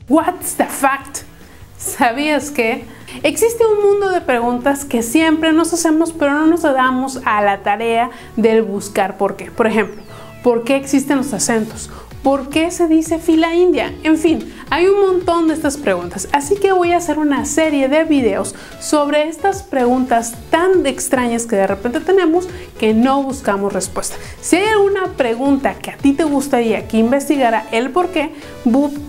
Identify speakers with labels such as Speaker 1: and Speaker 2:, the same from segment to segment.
Speaker 1: What's the fact? ¿Sabías que existe un mundo de preguntas que siempre nos hacemos, pero no nos damos a la tarea de buscar por qué? Por ejemplo, ¿por qué existen los acentos? ¿Por qué se dice fila india? En fin, hay un montón de estas preguntas, así que voy a hacer una serie de videos sobre estas preguntas tan extrañas que de repente tenemos que no buscamos respuesta. Si hay alguna pregunta que a ti te gustaría que investigara el por qué,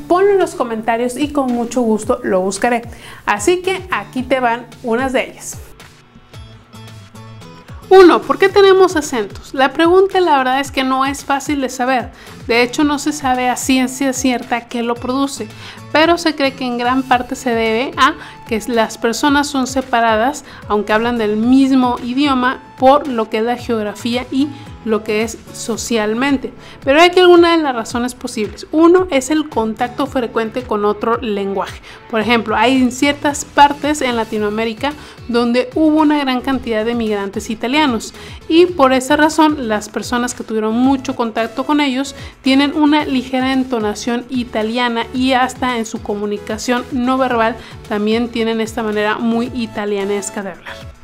Speaker 1: ponlo en los comentarios y con mucho gusto lo buscaré. Así que aquí te van unas de ellas. 1. ¿Por qué tenemos acentos? La pregunta, la verdad, es que no es fácil de saber. De hecho, no se sabe a ciencia cierta qué lo produce, pero se cree que en gran parte se debe a que las personas son separadas, aunque hablan del mismo idioma, por lo que es la geografía y lo que es socialmente. Pero hay que algunas de las razones posibles. Uno es el contacto frecuente con otro lenguaje. Por ejemplo, hay ciertas partes en Latinoamérica donde hubo una gran cantidad de migrantes italianos y por esa razón las personas que tuvieron mucho contacto con ellos tienen una ligera entonación italiana y hasta en su comunicación no verbal también tienen esta manera muy italianesca de hablar.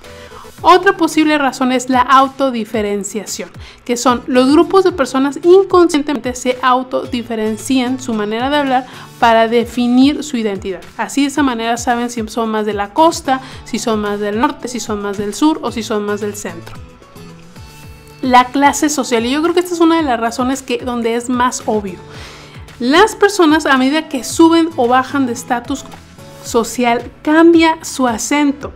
Speaker 1: Otra posible razón es la autodiferenciación, que son los grupos de personas inconscientemente se autodiferencian su manera de hablar para definir su identidad. Así de esa manera saben si son más de la costa, si son más del norte, si son más del sur o si son más del centro. La clase social, y yo creo que esta es una de las razones donde es más obvio. Las personas a medida que suben o bajan de estatus social cambia su acento.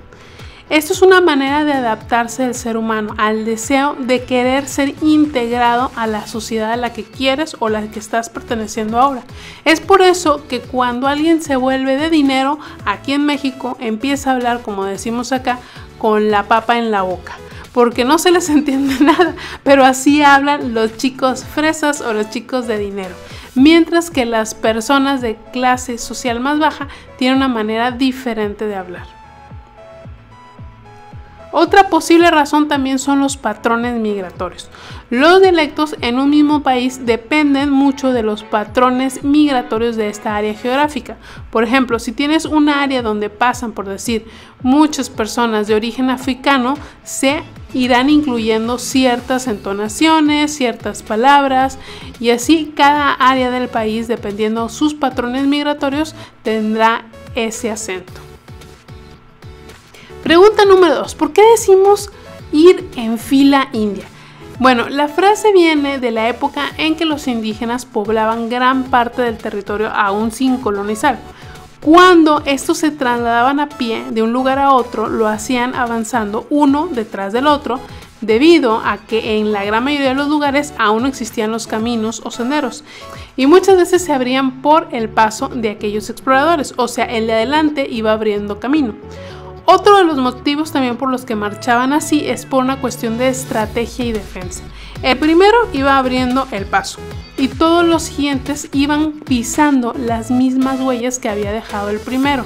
Speaker 1: Esto es una manera de adaptarse del ser humano al deseo de querer ser integrado a la sociedad a la que quieres o la que estás perteneciendo ahora. Es por eso que cuando alguien se vuelve de dinero, aquí en México empieza a hablar, como decimos acá, con la papa en la boca, porque no se les entiende nada, pero así hablan los chicos fresas o los chicos de dinero. Mientras que las personas de clase social más baja tienen una manera diferente de hablar. Otra posible razón también son los patrones migratorios. Los dialectos en un mismo país dependen mucho de los patrones migratorios de esta área geográfica. Por ejemplo, si tienes un área donde pasan, por decir, muchas personas de origen africano, se irán incluyendo ciertas entonaciones, ciertas palabras y así cada área del país, dependiendo sus patrones migratorios, tendrá ese acento. Pregunta número 2. ¿Por qué decimos ir en fila india? Bueno, la frase viene de la época en que los indígenas poblaban gran parte del territorio aún sin colonizar. Cuando estos se trasladaban a pie de un lugar a otro, lo hacían avanzando uno detrás del otro, debido a que en la gran mayoría de los lugares aún no existían los caminos o senderos y muchas veces se abrían por el paso de aquellos exploradores, o sea, el de adelante iba abriendo camino. Otro de los motivos también por los que marchaban así es por una cuestión de estrategia y defensa. El primero iba abriendo el paso y todos los siguientes iban pisando las mismas huellas que había dejado el primero.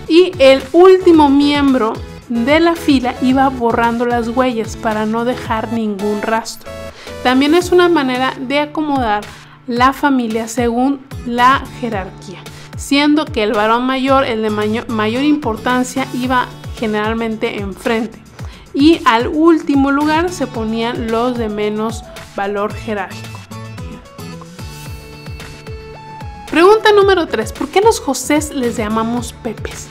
Speaker 1: Y el último miembro de la fila iba borrando las huellas para no dejar ningún rastro. También es una manera de acomodar la familia según la jerarquía, siendo que el varón mayor, el de mayor importancia, iba generalmente enfrente y al último lugar se ponían los de menos valor jerárquico. Pregunta número 3. ¿Por qué a los Josés les llamamos Pepes?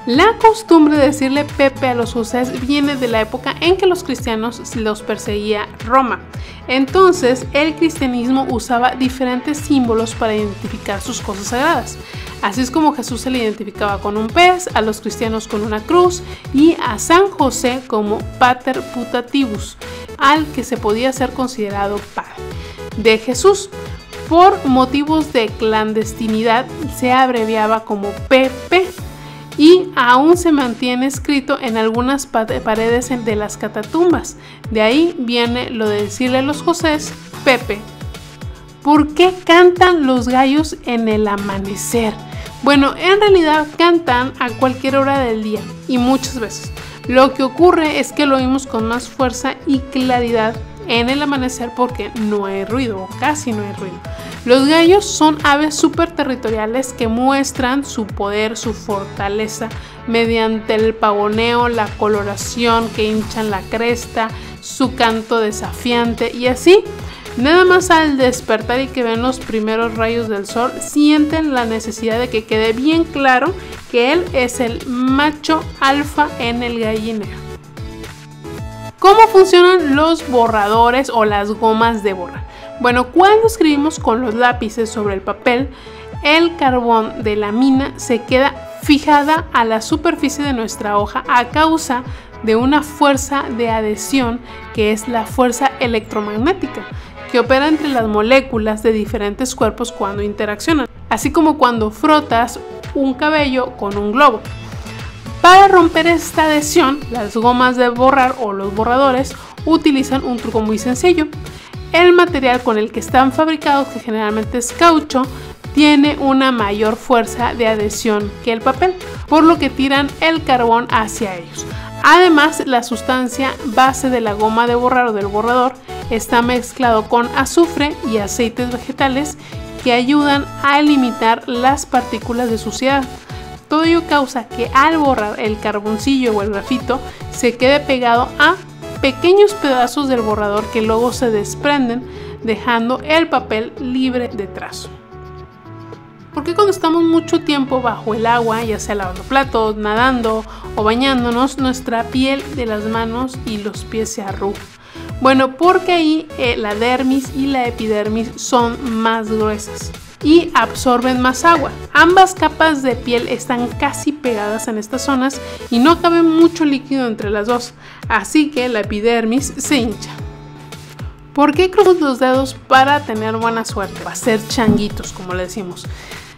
Speaker 1: La costumbre de decirle Pepe a los Josés viene de la época en que los cristianos los perseguía Roma. Entonces, el cristianismo usaba diferentes símbolos para identificar sus cosas sagradas. Así es como Jesús se le identificaba con un pez, a los cristianos con una cruz y a San José como Pater Putativus, al que se podía ser considerado padre de Jesús. Por motivos de clandestinidad se abreviaba como PP y aún se mantiene escrito en algunas paredes de las catatumbas. De ahí viene lo de decirle a los Josés Pepe. ¿Por qué cantan los gallos en el amanecer? Bueno, en realidad cantan a cualquier hora del día y muchas veces. Lo que ocurre es que lo oímos con más fuerza y claridad en el amanecer porque no hay ruido o casi no hay ruido. Los gallos son aves súper territoriales que muestran su poder, su fortaleza, mediante el pavoneo, la coloración que hinchan la cresta, su canto desafiante y así. Nada más al despertar y que ven los primeros rayos del sol, sienten la necesidad de que quede bien claro que él es el macho alfa en el gallinero. ¿Cómo funcionan los borradores o las gomas de borrar? Bueno, cuando escribimos con los lápices sobre el papel, el carbón de la mina se queda fijada a la superficie de nuestra hoja a causa de una fuerza de adhesión que es la fuerza electromagnética, que opera entre las moléculas de diferentes cuerpos cuando interaccionan, así como cuando frotas un cabello con un globo. Para romper esta adhesión, las gomas de borrar o los borradores utilizan un truco muy sencillo. El material con el que están fabricados, que generalmente es caucho, tiene una mayor fuerza de adhesión que el papel, por lo que tiran el carbón hacia ellos. Además, la sustancia base de la goma de borrar o del borrador está mezclado con azufre y aceites vegetales que ayudan a limitar las partículas de suciedad. Todo ello causa que al borrar el carboncillo o el grafito se quede pegado a pequeños pedazos del borrador que luego se desprenden, dejando el papel libre de trazo. Porque cuando estamos mucho tiempo bajo el agua, ya sea lavando platos, nadando o bañándonos, nuestra piel de las manos y los pies se arruga? Bueno, porque ahí la dermis y la epidermis son más gruesas y absorben más agua. Ambas capas de piel están casi pegadas en estas zonas y no cabe mucho líquido entre las dos, así que la epidermis se hincha. ¿Por qué cruzamos los dedos para tener buena suerte? Para ser changuitos, como le decimos.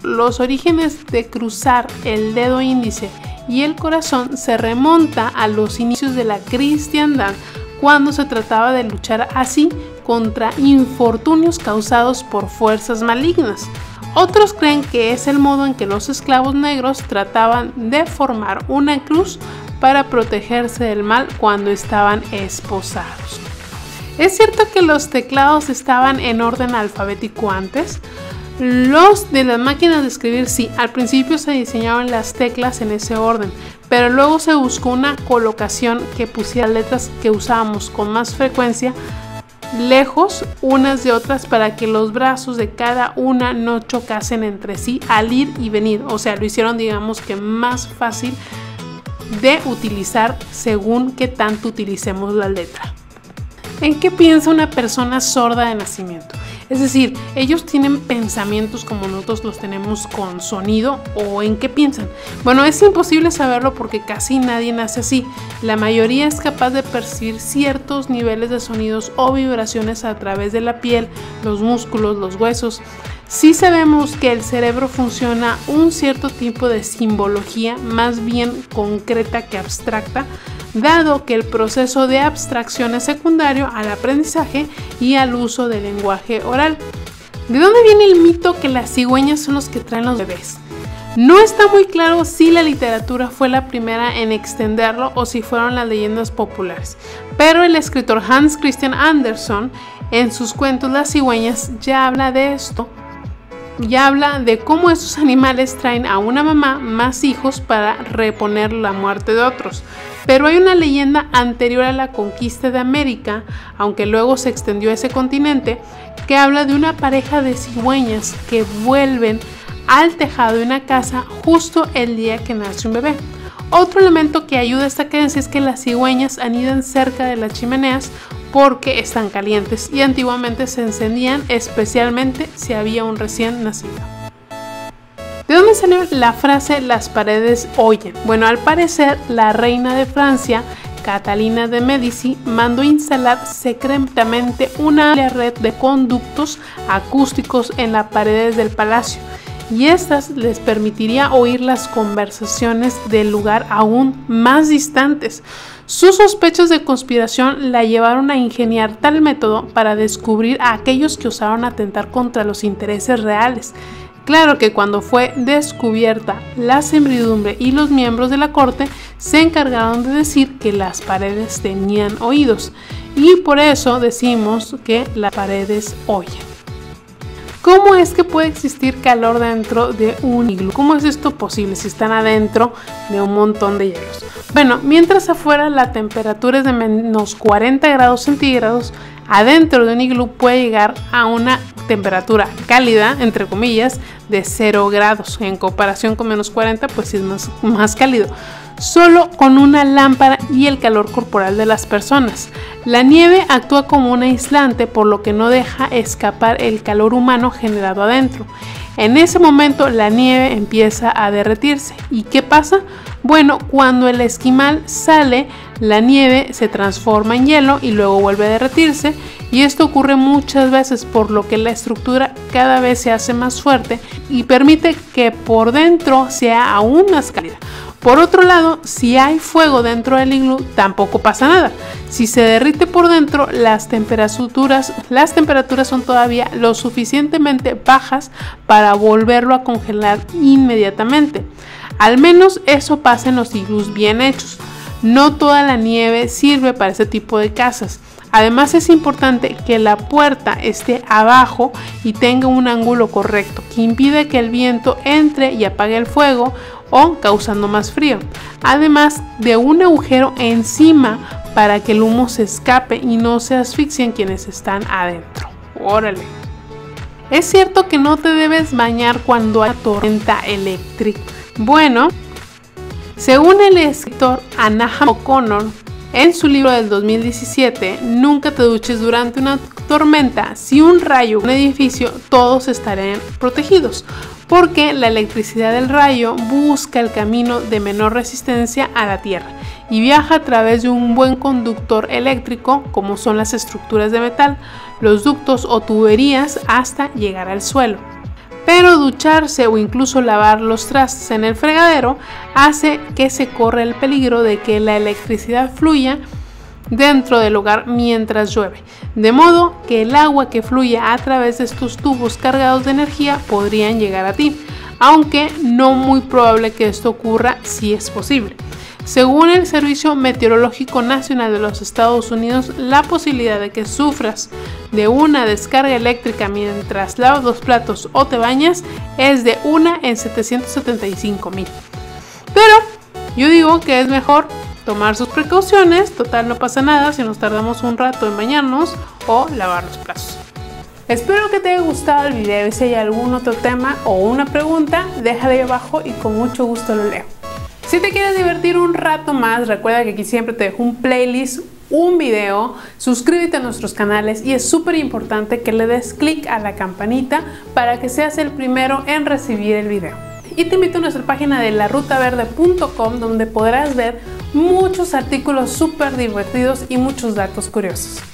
Speaker 1: Los orígenes de cruzar el dedo índice y el corazón se remonta a los inicios de la cristiandad, cuando se trataba de luchar así contra infortunios causados por fuerzas malignas. Otros creen que es el modo en que los esclavos negros trataban de formar una cruz para protegerse del mal cuando estaban esposados. ¿Es cierto que los teclados estaban en orden alfabético antes? Los de las máquinas de escribir sí, al principio se diseñaban las teclas en ese orden, pero luego se buscó una colocación que pusiera letras que usábamos con más frecuencia lejos unas de otras para que los brazos de cada una no chocasen entre sí al ir y venir, o sea, lo hicieron digamos que más fácil de utilizar según qué tanto utilicemos la letra. ¿En qué piensa una persona sorda de nacimiento? Es decir, ¿ellos tienen pensamientos como nosotros los tenemos con sonido o en qué piensan? Bueno, es imposible saberlo porque casi nadie nace así. La mayoría es capaz de percibir ciertos niveles de sonidos o vibraciones a través de la piel, los músculos, los huesos. Sí sabemos que el cerebro funciona un cierto tipo de simbología más bien concreta que abstracta, dado que el proceso de abstracción es secundario al aprendizaje y al uso del lenguaje oral. ¿De dónde viene el mito que las cigüeñas son los que traen los bebés? No está muy claro si la literatura fue la primera en extenderlo o si fueron las leyendas populares, pero el escritor Hans Christian Andersen en sus cuentos Las cigüeñas ya habla de esto. Ya habla de cómo estos animales traen a una mamá más hijos para reponer la muerte de otros. Pero hay una leyenda anterior a la conquista de América, aunque luego se extendió a ese continente, que habla de una pareja de cigüeñas que vuelven al tejado de una casa justo el día que nace un bebé. Otro elemento que ayuda a esta creencia es que las cigüeñas anidan cerca de las chimeneas porque están calientes y antiguamente se encendían especialmente si había un recién nacido. ¿De dónde salió la frase las paredes oyen? Bueno, al parecer la reina de Francia, Catalina de Medici, mandó instalar secretamente una amplia red de conductos acústicos en las paredes del palacio, y estas les permitiría oír las conversaciones del lugar aún más distantes. Sus sospechas de conspiración la llevaron a ingeniar tal método para descubrir a aquellos que osaron atentar contra los intereses reales. Claro que cuando fue descubierta la servidumbre y los miembros de la corte se encargaron de decir que las paredes tenían oídos, y por eso decimos que las paredes oyen. ¿Cómo es que puede existir calor dentro de un iglú? ¿Cómo es esto posible si están adentro de un montón de hielos? Bueno, mientras afuera la temperatura es de menos 40 grados centígrados, adentro de un iglú puede llegar a una temperatura cálida, entre comillas, de 0 grados. En comparación con menos 40, pues sí es más cálido. Solo con una lámpara y el calor corporal de las personas. La nieve actúa como un aislante, por lo que no deja escapar el calor humano generado adentro. En ese momento la nieve empieza a derretirse. ¿Y qué pasa? Bueno, cuando el esquimal sale, la nieve se transforma en hielo y luego vuelve a derretirse, y esto ocurre muchas veces, por lo que la estructura cada vez se hace más fuerte y permite que por dentro sea aún más cálida. Por otro lado, si hay fuego dentro del iglú, tampoco pasa nada. Si se derrite por dentro, las temperaturas son todavía lo suficientemente bajas para volverlo a congelar inmediatamente. Al menos eso pasa en los iglús bien hechos. No toda la nieve sirve para ese tipo de casas. Además, es importante que la puerta esté abajo y tenga un ángulo correcto, que impida que el viento entre y apague el fuego o causando más frío. Además de un agujero encima para que el humo se escape y no se asfixien quienes están adentro. ¡Órale! Es cierto que no te debes bañar cuando hay tormenta eléctrica. Bueno, según el escritor Anaham O'Connor, en su libro del 2017, Nunca te duches durante una tormenta. Si un rayo un edificio, todos estarán protegidos, porque la electricidad del rayo busca el camino de menor resistencia a la tierra y viaja a través de un buen conductor eléctrico, como son las estructuras de metal, los ductos o tuberías, hasta llegar al suelo. Pero ducharse o incluso lavar los trastes en el fregadero hace que se corra el peligro de que la electricidad fluya dentro del hogar mientras llueve, de modo que el agua que fluye a través de estos tubos cargados de energía podrían llegar a ti, aunque no muy probable que esto ocurra, si es posible. Según el Servicio Meteorológico Nacional de los Estados Unidos, la posibilidad de que sufras de una descarga eléctrica mientras lavas los platos o te bañas es de 1 en 775,000. Pero yo digo que es mejor tomar sus precauciones, total no pasa nada si nos tardamos un rato en bañarnos o lavar los platos. Espero que te haya gustado el video y si hay algún otro tema o una pregunta, déjala ahí abajo y con mucho gusto lo leo. Si te quieres divertir un rato más, recuerda que aquí siempre te dejo un playlist, un video, suscríbete a nuestros canales y es súper importante que le des clic a la campanita para que seas el primero en recibir el video. Y te invito a nuestra página de larutaverde.com, donde podrás ver muchos artículos súper divertidos y muchos datos curiosos.